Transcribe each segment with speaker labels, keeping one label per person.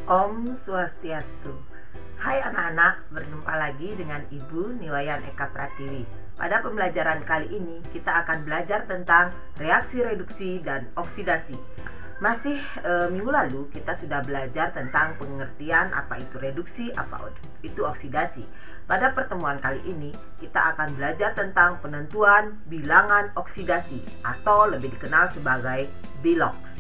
Speaker 1: Om Swastiastu. Hai anak-anak, berjumpa lagi dengan Ibu Niwayan Eka Pratiwi. Pada pembelajaran kali ini kita akan belajar tentang reaksi reduksi dan oksidasi. Masih minggu lalu kita sudah belajar tentang pengertian apa itu reduksi, apa itu oksidasi. Pada pertemuan kali ini kita akan belajar tentang penentuan bilangan oksidasi atau lebih dikenal sebagai BILOX.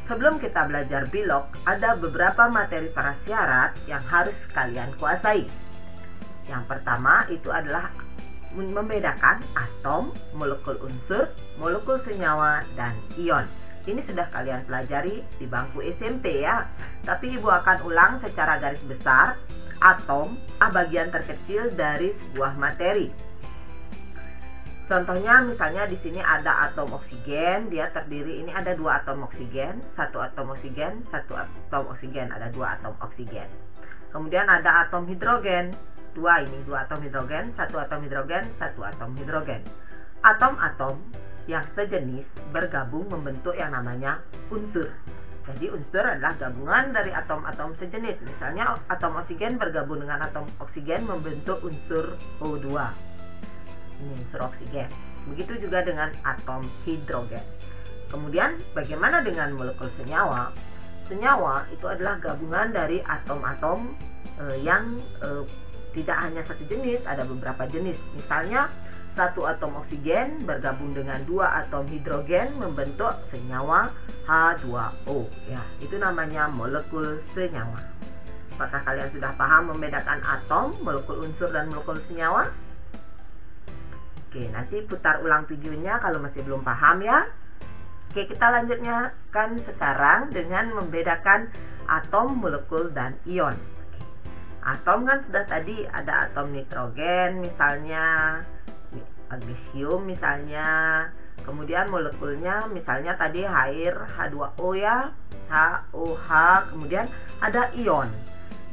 Speaker 1: Sebelum kita belajar BILOX, ada beberapa materi prasyarat yang harus kalian kuasai. Yang pertama itu adalah membedakan atom, molekul unsur, molekul senyawa, dan ion. Ini sudah kalian pelajari di bangku SMP ya. Tapi Ibu akan ulang secara garis besar. Atom bagian terkecil dari sebuah materi. Contohnya misalnya di sini ada atom oksigen, dia terdiri ini ada dua atom oksigen, satu atom oksigen, ada dua atom oksigen. Kemudian ada atom hidrogen, dua atom hidrogen, satu atom hidrogen, satu atom hidrogen. Atom-atom yang sejenis bergabung membentuk yang namanya unsur. Jadi unsur adalah gabungan dari atom-atom sejenis. Misalnya atom oksigen bergabung dengan atom oksigen membentuk unsur O2. Ini unsur oksigen. Begitu juga dengan atom hidrogen. Kemudian bagaimana dengan molekul senyawa? Senyawa itu adalah gabungan dari atom-atom yang tidak hanya satu jenis, ada beberapa jenis. Misalnya satu atom oksigen bergabung dengan dua atom hidrogen membentuk senyawa H2O. Ya, itu namanya molekul senyawa. Apakah kalian sudah paham membedakan atom, molekul unsur, dan molekul senyawa? Oke, nanti putar ulang videonya kalau masih belum paham ya. Oke, kita lanjutnya kan sekarang dengan membedakan atom, molekul, dan ion. Atom kan sudah tadi ada atom nitrogen misalnya, magnesium misalnya. Kemudian molekulnya misalnya tadi air H2O ya, HOH. Kemudian ada ion.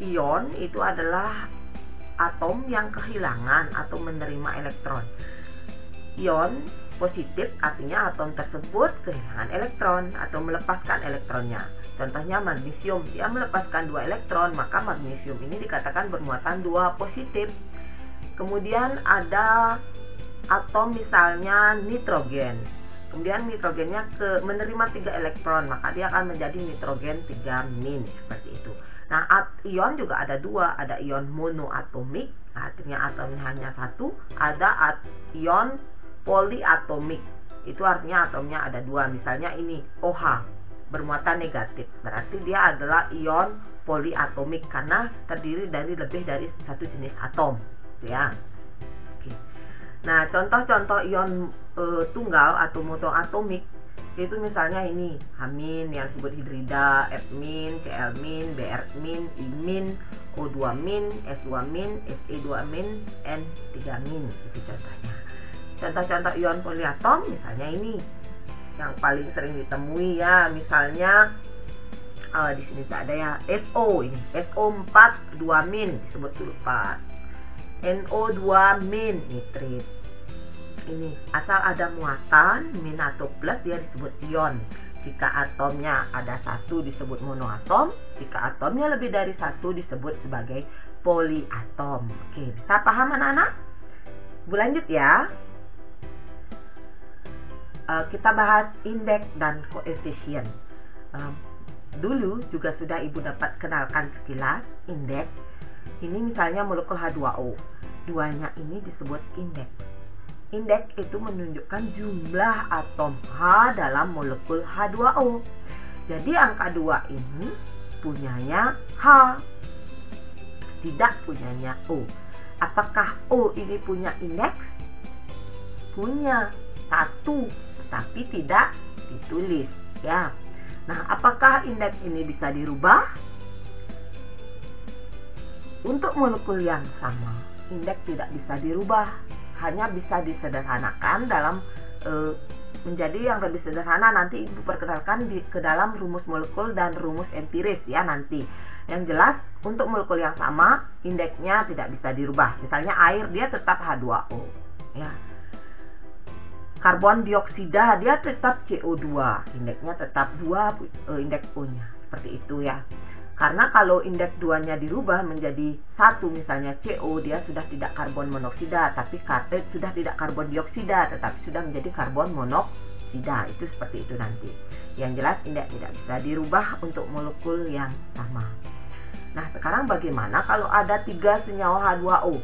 Speaker 1: Ion itu adalah atom yang kehilangan atau menerima elektron. Ion positif artinya atom tersebut kehilangan elektron atau melepaskan elektronnya. Contohnya magnesium, dia melepaskan 2 elektron, maka magnesium ini dikatakan bermuatan 2 positif. Kemudian ada atom misalnya nitrogen. Kemudian nitrogennya menerima 3 elektron, maka dia akan menjadi nitrogen 3- seperti itu. Nah, ion juga ada 2, ada ion monoatomik, artinya atomnya hanya 1, ada ion poliatomik, itu artinya atomnya ada 2. Misalnya ini OH bermuatan negatif, berarti dia adalah ion poliatomik karena terdiri dari lebih dari satu jenis atom ya. Oke. Nah, contoh-contoh ion tunggal atau monoatomik itu misalnya ini H- yang disebut hidrida, F-, Cl-, Br-, I-, O2-, S2-, Se2-, N3-, itu contohnya. Contoh-contoh ion poliatom misalnya ini yang paling sering ditemui ya, misalnya di sini ada ya SO, ini SO4 2- disebut sulfat, NO2- nitrit. Ini asal ada muatan min atau plus dia disebut ion. Jika atomnya ada 1 disebut monoatom, jika atomnya lebih dari 1 disebut sebagai poliatom. Oke, bisa paham anak-anak? Bu lanjut ya. Kita bahas indeks dan koefisien. Dulu juga sudah Ibu dapat kenalkan sekilas indeks. Ini misalnya molekul H2O. Duanya ini disebut indeks. Indeks itu menunjukkan jumlah atom H dalam molekul H2O. Jadi angka 2 ini punyanya H, tidak punyanya O. Apakah O ini punya indeks? Punya 1, tapi tidak ditulis ya. Nah, apakah indeks ini bisa dirubah? Untuk molekul yang sama, indeks tidak bisa dirubah, hanya bisa disederhanakan dalam menjadi yang lebih sederhana. Nanti Ibu perkenalkan ke dalam rumus molekul dan rumus empiris ya nanti. Yang jelas untuk molekul yang sama indeksnya tidak bisa dirubah. Misalnya air, dia tetap H2O ya. Karbon dioksida dia tetap CO2, indeksnya tetap 2, indeks O-nya seperti itu ya. Karena kalau indeks 2-nya dirubah menjadi 1, misalnya CO, dia sudah tidak karbon monoksida, tapi sudah tidak karbon dioksida, tetapi sudah menjadi karbon monoksida. Itu seperti itu nanti. Yang jelas indeks tidak bisa dirubah untuk molekul yang sama. Nah, sekarang bagaimana kalau ada 3 senyawa H2O?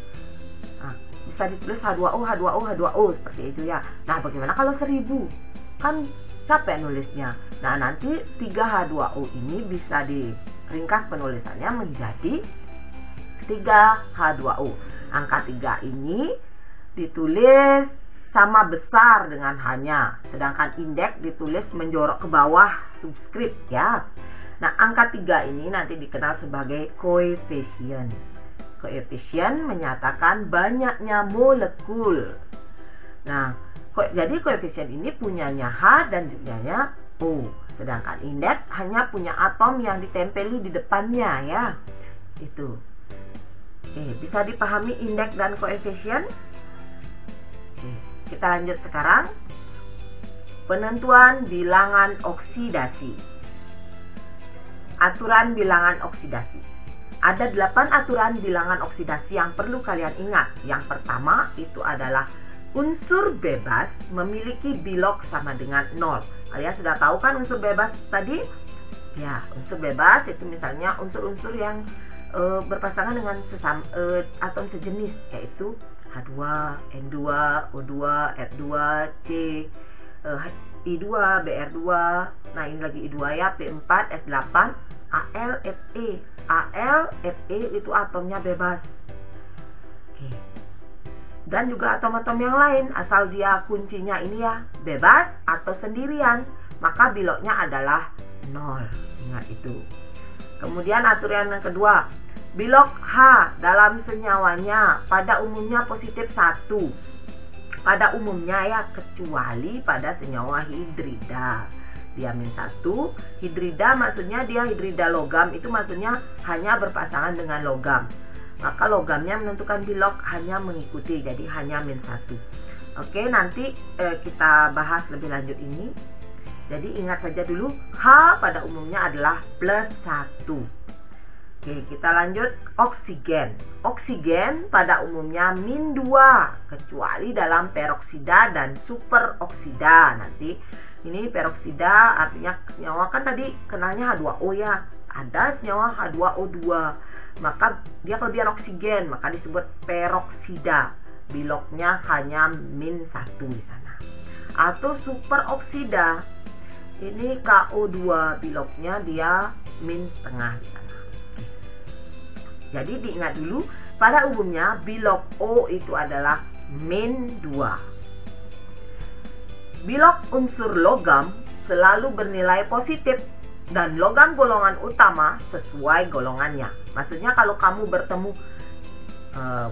Speaker 1: Nah, bisa ditulis H2O, H2O, H2O seperti itu ya. Nah, bagaimana kalau 1000? Kan capek nulisnya. Nah, nanti 3H2O ini bisa diringkas penulisannya menjadi 3H2O. Angka 3 ini ditulis sama besar dengan H-nya, sedangkan indeks ditulis menjorok ke bawah subskrip ya. Nah, angka 3 ini nanti dikenal sebagai koefisien. Koefisien menyatakan banyaknya molekul. Nah, jadi koefisien ini punyanya H dan punyanya O. Sedangkan indeks hanya punya atom yang ditempeli di depannya ya. Itu. Oke, bisa dipahami indeks dan koefisien? Oke, kita lanjut sekarang. Penentuan bilangan oksidasi. Aturan bilangan oksidasi. Ada 8 aturan bilangan oksidasi yang perlu kalian ingat. Yang pertama itu adalah unsur bebas memiliki bilog sama dengan 0. Kalian sudah tahu kan unsur bebas tadi? Ya, unsur bebas itu misalnya unsur-unsur yang berpasangan dengan atom sejenis, yaitu H2, N2, O2, F2, C, I2, Br2. Nah, ini lagi I2 ya, P4, S8, Al, Fe. Al, Fe itu atomnya bebas. Oke. Dan juga atom-atom yang lain, asal dia kuncinya ini ya bebas atau sendirian, maka bilognya adalah 0. Ingat itu. Kemudian aturan yang kedua, bilog H dalam senyawanya pada umumnya positif 1. Pada umumnya ya, kecuali pada senyawa hidrida. Dia -1. Hidrida maksudnya dia hidrida logam, itu maksudnya hanya berpasangan dengan logam. Maka logamnya menentukan bilog hanya mengikuti, jadi hanya -1. Oke, nanti kita bahas lebih lanjut ini. Jadi ingat saja dulu, H pada umumnya adalah +1. Oke, kita lanjut oksigen. Oksigen pada umumnya -2, kecuali dalam peroksida dan superoksida. Nanti ini peroksida artinya senyawa kan tadi kenalnya H2O ya. Ada senyawa H2O2. Maka dia kelebihan oksigen, maka disebut peroksida. Bilognya hanya -1 di sana. Atau superoksida, ini KO2, bilognya dia -0,5 di sana. Jadi diingat dulu, pada umumnya bilog O itu adalah -2. Bilog unsur logam selalu bernilai positif dan logam golongan utama sesuai golongannya. Maksudnya kalau kamu bertemu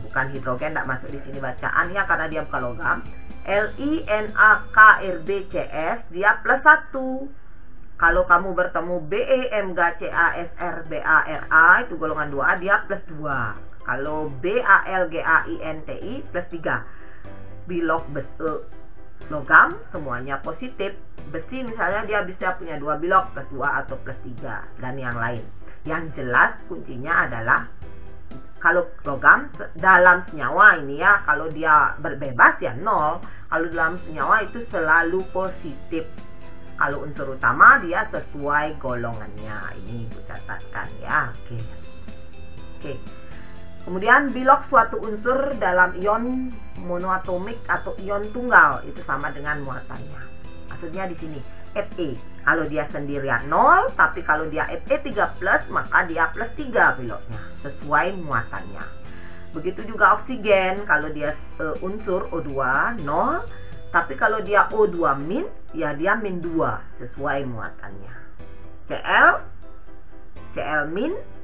Speaker 1: bukan hidrogen, tidak masuk di sini bacaan ya karena dia bukan logam. LiNaKRbCs dia +1. Kalau kamu bertemu BeMgCaSrBaRa itu golongan 2A, dia +2. Kalau BAlGaInTi +3. Bilog logam semuanya positif. Besi misalnya dia bisa punya 2 bilog, +2 atau +3 dan yang lain. Yang jelas kuncinya adalah kalau logam dalam senyawa ini ya, kalau dia berbebas ya 0. Kalau dalam senyawa itu selalu positif. Kalau unsur utama dia sesuai golongannya. Ini ibu catatkan ya. Oke. Kemudian bilog suatu unsur dalam ion monoatomik atau ion tunggal itu sama dengan muatannya. Maksudnya di sini Fe. Kalau dia sendirian 0, tapi kalau dia Fe3+, maka dia +3 bilognya sesuai muatannya. Begitu juga oksigen, kalau dia unsur O2 0, tapi kalau dia O2-, ya dia -2 sesuai muatannya. Cl-,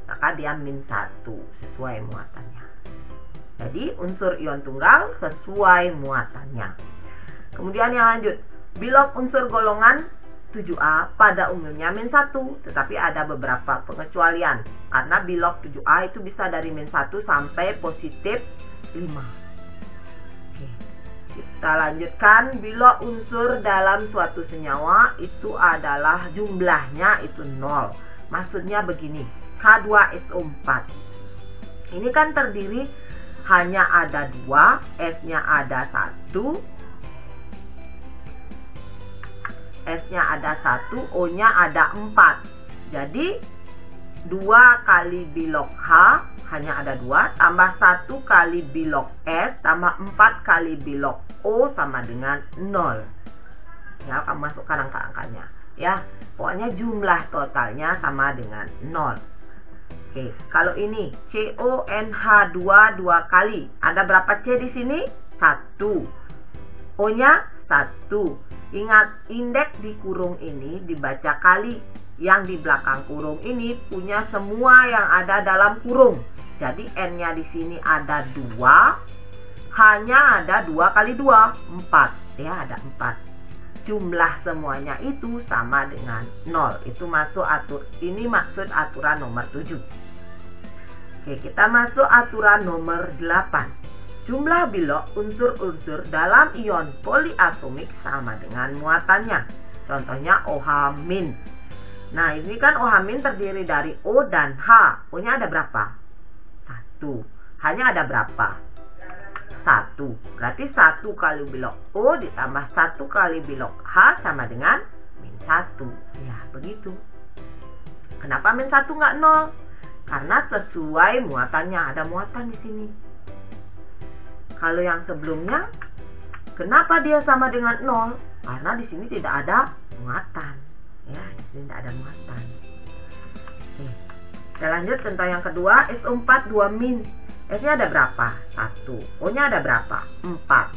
Speaker 1: maka dia -1 sesuai muatannya. Jadi unsur ion tunggal sesuai muatannya. Kemudian yang lanjut, bilog unsur golongan 7A pada umumnya -1, tetapi ada beberapa pengecualian karena bilog 7A itu bisa dari -1 sampai positif 5. Oke. Kita lanjutkan, bilog unsur dalam suatu senyawa itu adalah jumlahnya itu 0. Maksudnya begini, H2SO4. Ini kan terdiri hanya ada 2, S-nya ada 1, S-nya ada 1, O-nya ada 4. Jadi 2 kali bilog H hanya ada 2, tambah 1 kali bilog S, tambah 4 kali bilog O sama dengan 0. Ya, kamu masukkan angka-angkanya. Ya, pokoknya jumlah totalnya sama dengan 0. Oke, kalau ini CONH2 2 kali. Ada berapa C di sini? 1. O-nya 1. Ingat, indeks di kurung ini dibaca kali. Yang di belakang kurung ini punya semua yang ada dalam kurung. Jadi N-nya di sini ada 2. Hanya ada 2 kali 2, 4. Ya, ada 4. Jumlah semuanya itu sama dengan 0. Itu ini maksud aturan nomor 7. Oke, kita masuk aturan nomor 8. Jumlah bilog unsur-unsur dalam ion poliatomik sama dengan muatannya. Contohnya OH-. Nah, ini kan OH- terdiri dari O dan H. O-nya ada berapa? 1. Hanya ada berapa? 1. Berarti 1 kali bilog O ditambah 1 kali bilog H sama dengan -1. Ya, begitu. Kenapa -1 nggak 0? Karena sesuai muatannya, ada muatan di sini. Kalau yang sebelumnya, kenapa dia sama dengan 0? Karena di sini tidak ada muatan. Ya, di sini tidak ada muatan. Oke. Kita lanjut contoh yang kedua, SO4 2-. S-nya ada berapa? 1. O-nya ada berapa? 4.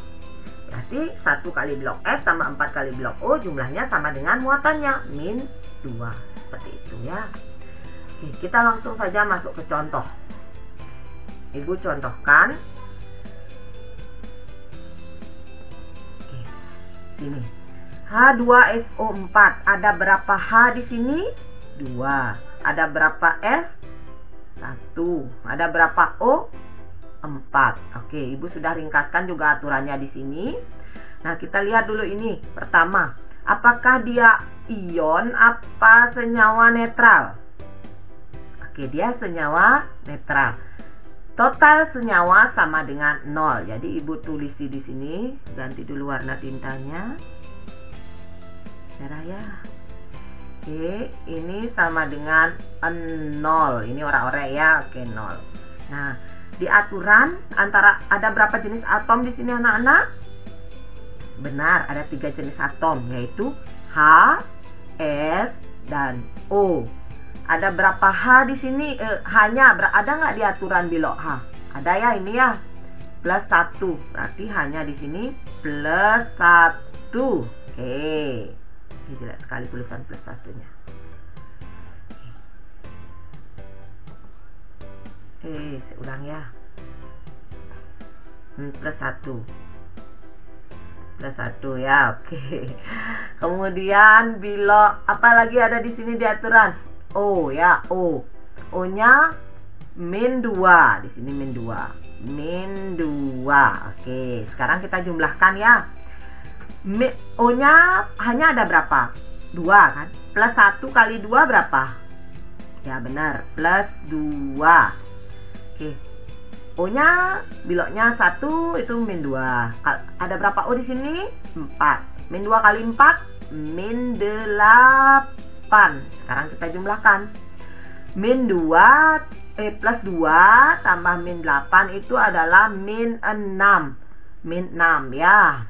Speaker 1: Berarti 1 kali bilog S tambah 4 kali bilog O jumlahnya sama dengan muatannya, -2. Seperti itu ya. Oke, kita langsung saja masuk ke contoh. Ibu contohkan. Oke, sini. H2SO4. Ada berapa H di sini? 2. Ada berapa S? 1. Ada berapa O? 4. Oke, Ibu sudah ringkaskan juga aturannya di sini. Nah, kita lihat dulu ini. Pertama, apakah dia ion apa senyawa netral? Oke, dia senyawa netral. Total senyawa sama dengan 0. Jadi Ibu tulis di sini, ganti dulu warna tintanya. Merah ya. Oke, ini sama dengan 0. Ini orek-orek ya. Oke, 0. Nah, di aturan antara ada berapa jenis atom di sini anak-anak? Benar, ada 3 jenis atom, yaitu H, S, dan O. Ada berapa H di sini? Ada nggak di aturan bilog H? Ada ya, ini ya. +1. Berarti hanya di sini +1. Oke. Ini jelek sekali tulisan +1-nya. Saya ulang ya. +1 ya. Oke. Kemudian bilog apa lagi ada di sini di aturan? O ya, O. O-nya -2. Di sini -2. -2. Oke, sekarang kita jumlahkan ya. O-nya hanya ada berapa? 2 kan? +1 kali 2 berapa? Ya benar, +2. Oke. O-nya bilognya 1 itu -2. Ada berapa O di sini? 4. -2 kali 4 -8. Sekarang kita jumlahkan. +2 tambah -8 itu adalah -6. -6 ya.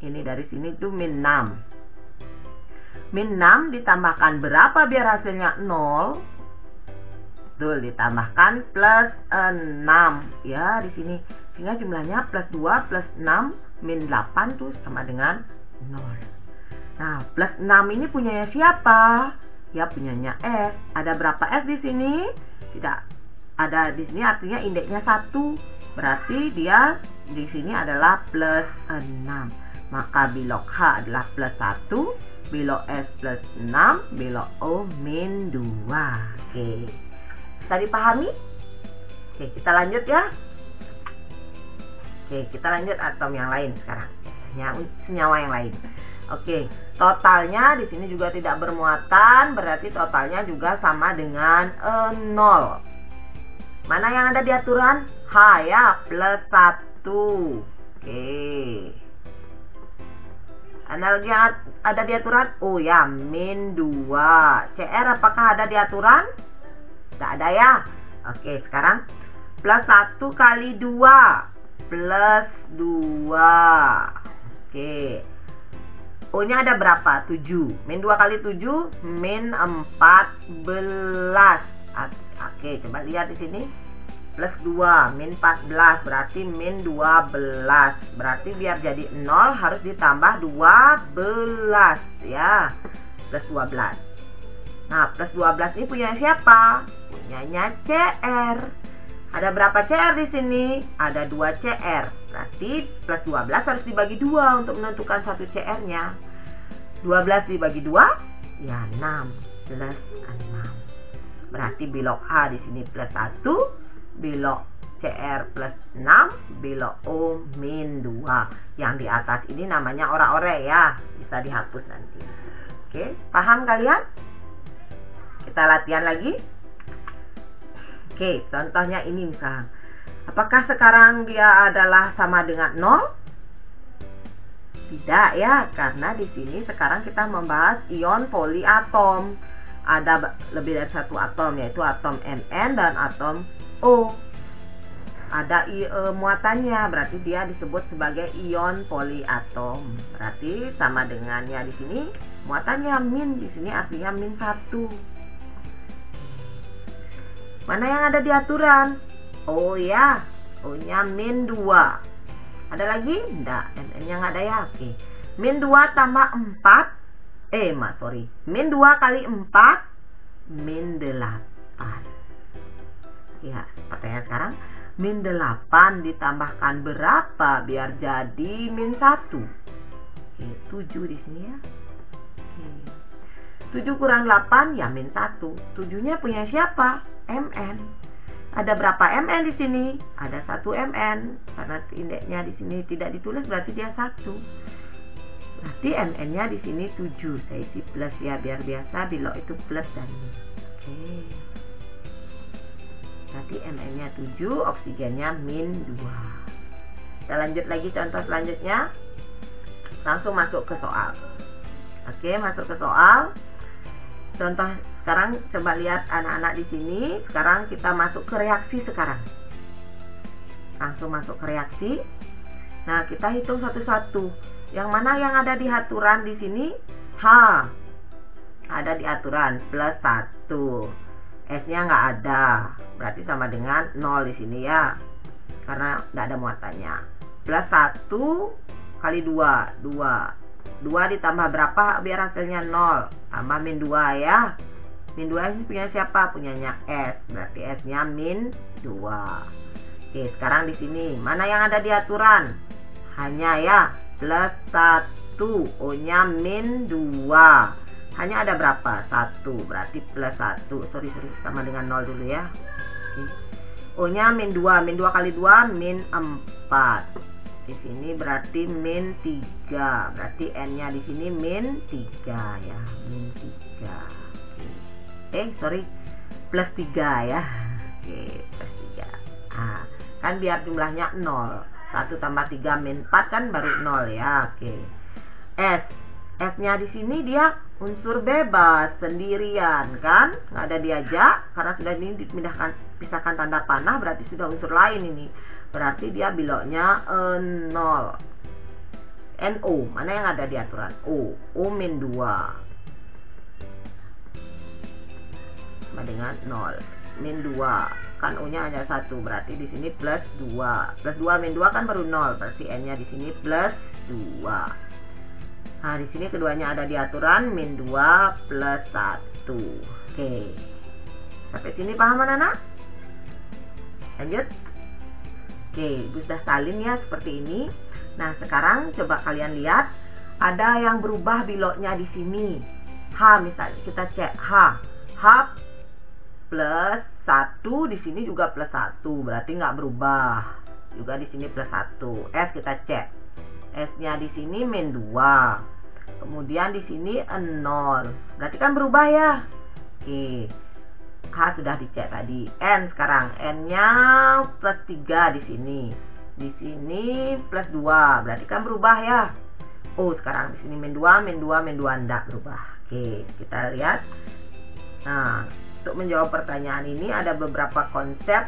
Speaker 1: Ini dari sini tuh -6. -6 ditambahkan berapa biar hasilnya 0? Betul, ditambahkan +6 ya di sini. Sehingga jumlahnya +2 +6 -8 tuh sama dengan 0. Nah, +6 ini punyanya siapa? Ya punyanya S. Ada berapa S di sini? Tidak ada di sini, artinya indeksnya 1. Berarti dia di sini adalah +6. Maka bilog H adalah +1, bilog S +6, bilog O -2. Oke. Bisa dipahami? Oke, kita lanjut ya. Oke, kita lanjut atom yang lain sekarang. Senyawa yang lain. Oke, Totalnya di sini juga tidak bermuatan, berarti totalnya juga sama dengan 0. Mana yang ada di aturan? H ya, plus 1. Oke. Analogi yang ada di aturan? Oh ya, min 2. CR apakah ada di aturan? Tidak ada ya. Oke, sekarang plus 1 kali 2. Plus 2. Oke. O-nya ada berapa? 7. Min 2 kali 7, min 14. Oke, coba lihat di sini. Plus 2, min 14, berarti min 12. Berarti biar jadi 0 harus ditambah 12 ya. Plus 12. Nah, plus 12 ini punya siapa? Punyanya CR. Ada berapa CR di sini? Ada 2 CR. Berarti plus 12 harus dibagi 2 untuk menentukan satu CR-nya. 12 dibagi 2 ya 6 plus 6. Berarti belok A di sini plus 1, belok CR plus 6, belok O min 2. Yang di atas ini namanya ora-ore ya, bisa dihapus nanti. Oke, paham kalian? Kita latihan lagi. Oke, contohnya ini misalnya. Apakah sekarang dia adalah sama dengan 0? Tidak ya, karena di sini sekarang kita membahas ion poliatom. Ada lebih dari satu atom, yaitu atom Mn dan atom O. Ada muatannya, berarti dia disebut sebagai ion poliatom. Berarti sama dengannya di sini muatannya min, di sini artinya min 1. Mana yang ada di aturan? Oh ya, O-nya min 2. Ada lagi? Enggak, Mn-nya nggak ada ya. Oke. Min 2 tambah 4. Min 2 kali 4, min 8. Ya, pertanyaan sekarang. Min 8 ditambahkan berapa biar jadi min 1? Oke, 7 di sini ya. Oke. 7 kurang 8 ya min 1. 7-nya punya siapa? Mn. Ada berapa Mn di sini? Ada 1 Mn. Karena indeksnya di sini tidak ditulis, berarti dia 1. Berarti Mn-nya di sini 7. Saya isi plus ya, biar biasa belok itu plus dan min. Oke. Berarti Mn-nya 7, oksigennya min 2. Kita lanjut lagi contoh selanjutnya. Langsung masuk ke soal. Oke, masuk ke soal. Contoh sekarang coba lihat anak-anak di sini. Sekarang kita masuk ke reaksi sekarang. Langsung masuk ke reaksi. Nah, kita hitung satu-satu. Yang mana yang ada di aturan di sini? H. Ada di aturan plus 1. S-nya nggak ada. Berarti sama dengan 0 di sini ya. Karena nggak ada muatannya. Plus 1 kali 2. 2 ditambah berapa biar hasilnya 0? Tambah min 2 ya. Min 2 ini punya siapa? Punyanya S. Berarti S-nya min 2. Oke, sekarang di sini mana yang ada di aturan? Hanya ya, plus 1. O-nya min 2. Hanya ada berapa? 1. Berarti plus 1. Sorry, sama dengan 0 dulu ya. O-nya min 2. Min 2 kali 2 min 4. Di sini berarti min 3. Berarti N-nya di sini min 3 ya. Min 3. Sorry, plus 3 ya. Oke, plus 3. Ah, kan biar jumlahnya 0. 1 tambah 3 min 4 kan baru 0 ya. Oke. S-nya di sini dia unsur bebas, sendirian kan? Nggak ada diajak, karena sudah ini dipindahkan, pisahkan tanda panah, berarti sudah unsur lain ini. Berarti dia beloknya 0. NO, mana yang ada di aturan? O min 2. Sama dengan 0. Min 2. Kan O-nya hanya 1, berarti di sini plus 2. Plus 2 min 2 kan baru 0, berarti N-nya di sini plus 2. Nah, di sini keduanya ada di aturan min 2 plus 1. Oke. Sampai sini paham anak-anak? Lanjut. Oke, Ibu sudah salin ya seperti ini. Nah, sekarang coba kalian lihat ada yang berubah biloknya di sini. H misalnya, kita cek H plus 1, di sini juga plus 1, berarti nggak berubah. Juga di sini plus 1. S kita cek. S-nya di sini min 2. Kemudian di sini 0. Berarti kan berubah ya. Oke. H sudah dicek tadi. N sekarang N-nya plus 3 di sini. Di sini plus 2. Berarti kan berubah ya. Oh, sekarang di sini min 2, min 2, min 2 enggak berubah. Oke, kita lihat. Nah, untuk menjawab pertanyaan ini ada beberapa konsep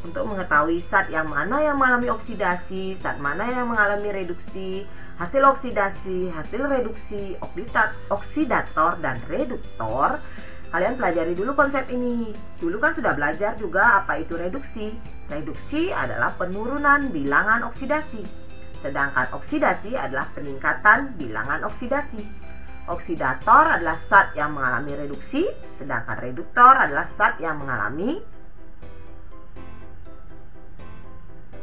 Speaker 1: untuk mengetahui zat yang mana yang mengalami oksidasi, zat mana yang mengalami reduksi, hasil oksidasi, hasil reduksi, oksidator dan reduktor. Kalian pelajari dulu konsep ini. Dulu kan sudah belajar juga apa itu reduksi. Reduksi adalah penurunan bilangan oksidasi, sedangkan oksidasi adalah peningkatan bilangan oksidasi. Oksidator adalah zat yang mengalami reduksi, sedangkan reduktor adalah zat yang mengalami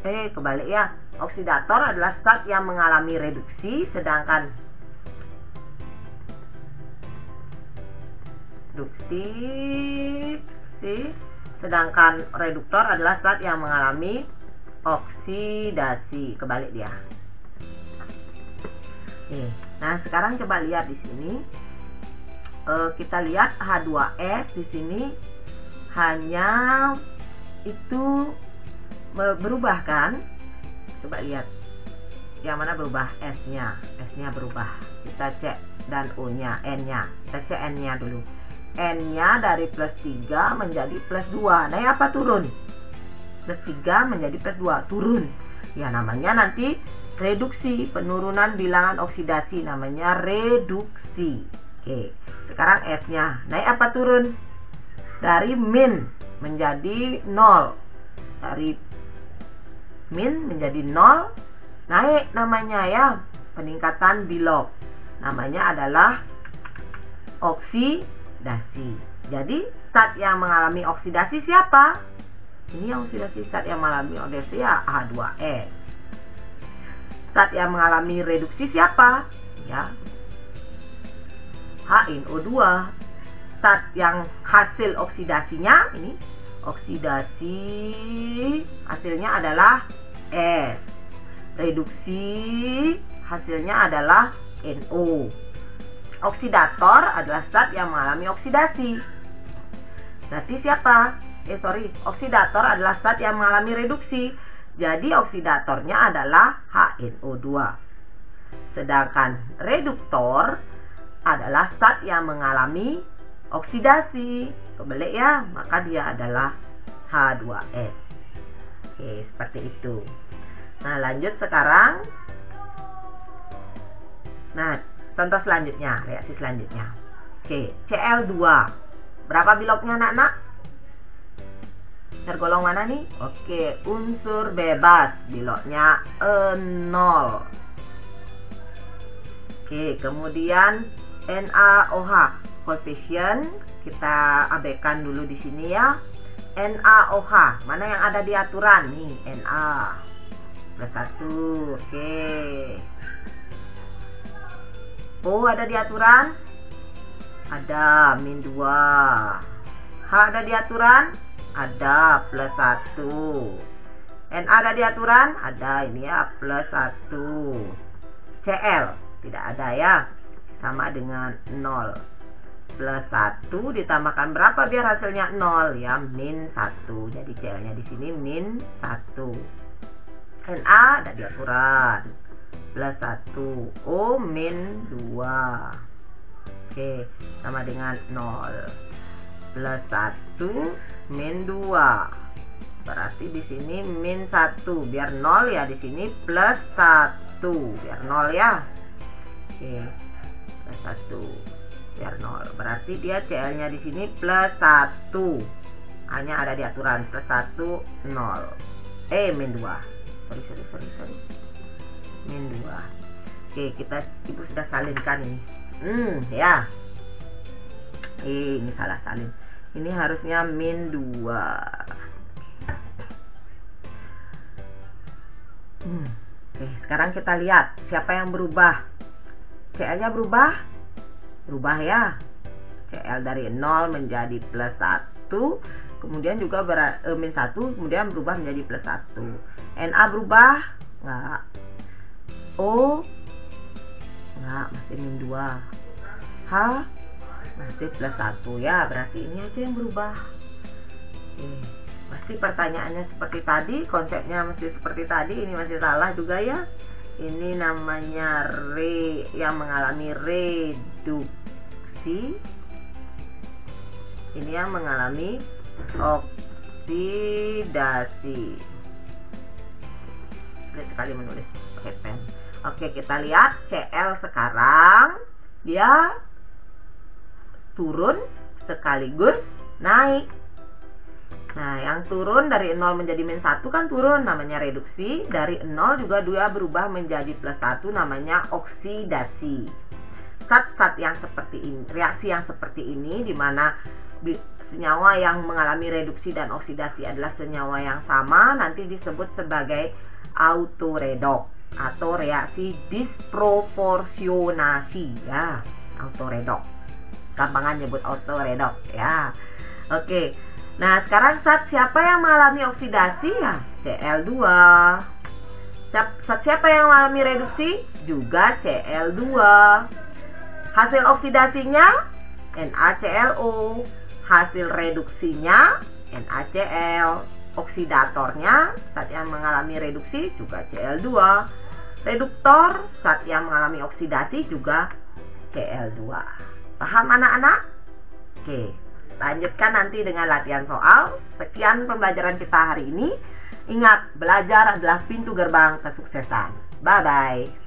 Speaker 1: kebalik ya. Oksidator adalah zat yang mengalami reduksi, sedangkan reduktor adalah zat yang mengalami oksidasi. Kebalik dia. Nah, sekarang coba lihat di sini. Kita lihat H2S di sini hanya itu berubah kan? Coba lihat yang mana berubah, S-nya berubah. Kita cek dan O-nya, N-nya. Kita cek N-nya dulu. N-nya dari plus 3 menjadi plus 2. Nah, apa turun? Plus 3 menjadi plus 2, turun. Ya, namanya nanti reduksi, penurunan bilangan oksidasi, namanya reduksi. Oke, sekarang S-nya. Naik apa turun? Dari min menjadi 0. Dari min menjadi 0, naik namanya ya, peningkatan bilog. Namanya adalah oksidasi. Jadi zat yang mengalami oksidasi siapa? Ini yang oksidasi, zat yang mengalami oksidasi ya H2S. Zat yang mengalami reduksi siapa? Ya, HNO2. Zat yang hasil oksidasinya ini, oksidasi hasilnya adalah S. Reduksi hasilnya adalah NO. Oksidator adalah zat yang mengalami oksidasi. Berarti siapa? Oksidator adalah zat yang mengalami reduksi. Jadi oksidatornya adalah HNO2. Sedangkan reduktor adalah zat yang mengalami oksidasi. Kebalik ya, maka dia adalah H2S. Oke, seperti itu. Nah, lanjut sekarang. Nah, contoh selanjutnya, reaksi selanjutnya. Oke, Cl2. Berapa bilognya anak-anak? Tergolong mana nih? Oke, unsur bebas. Bilognya 0. Oke, kemudian NaOH. Koefisien kita abaikan dulu di sini ya. NaOH. Mana yang ada di aturan? Nih, Na. Plus 1. Oke. O ada di aturan? Ada, min 2. H ada di aturan? Ada, plus 1. Na ada di aturan? Ada, ini ya, plus 1. Cl tidak ada ya, sama dengan 0. Plus 1 ditambahkan berapa biar hasilnya 0 ya, min 1. Jadi Cl nya di sini min 1. Na ada di aturan, plus 1. O min 2. Oke, sama dengan 0. Plus 1 min 2. Berarti di sini min 1 biar 0 ya, di sini plus 1 biar 0 ya. Oke, plus 1 biar 0. Berarti dia Cl-nya di sini plus 1. Hanya ada di aturan plus 1 0. Min 2. Sorry. Min 2. Oke, ibu sudah salinkan ini. Ya. Ini salah salin. Ini harusnya min 2. Oke, sekarang kita lihat siapa yang berubah. Cl-nya berubah ya. Cl dari 0 menjadi plus 1. Kemudian juga min 1 kemudian berubah menjadi plus 1. Na berubah? Enggak. O Enggak, masih min 2. H masih plus 1 ya, berarti ini aja yang berubah. Oke, masih pertanyaannya seperti tadi, konsepnya masih seperti tadi. Ini masih salah juga ya. Ini namanya yang mengalami reduksi. Ini yang mengalami oksidasi. Sulit sekali menulis pakai pen. Oke, kita lihat Cl sekarang dia turun sekaligus naik. Nah, yang turun dari 0 menjadi min 1 kan turun, namanya reduksi. Dari 0 juga dia berubah menjadi plus 1, namanya oksidasi. Zat-zat yang seperti ini, reaksi yang seperti ini, di mana senyawa yang mengalami reduksi dan oksidasi adalah senyawa yang sama, nanti disebut sebagai autoredoks atau reaksi disproporsionasi ya, autoredoks. Gampangan nyebut autoredoks ya. Oke. Nah, sekarang zat siapa yang mengalami oksidasi ya? Cl2. Zat siapa yang mengalami reduksi? Juga Cl2. Hasil oksidasinya NaClO. Hasil reduksinya NaCl. Oksidatornya zat yang mengalami reduksi juga Cl2. Reduktor zat yang mengalami oksidasi juga Cl2. Paham anak-anak? Oke, lanjutkan nanti dengan latihan soal. Sekian pembelajaran kita hari ini. Ingat, belajar adalah pintu gerbang kesuksesan. Bye-bye.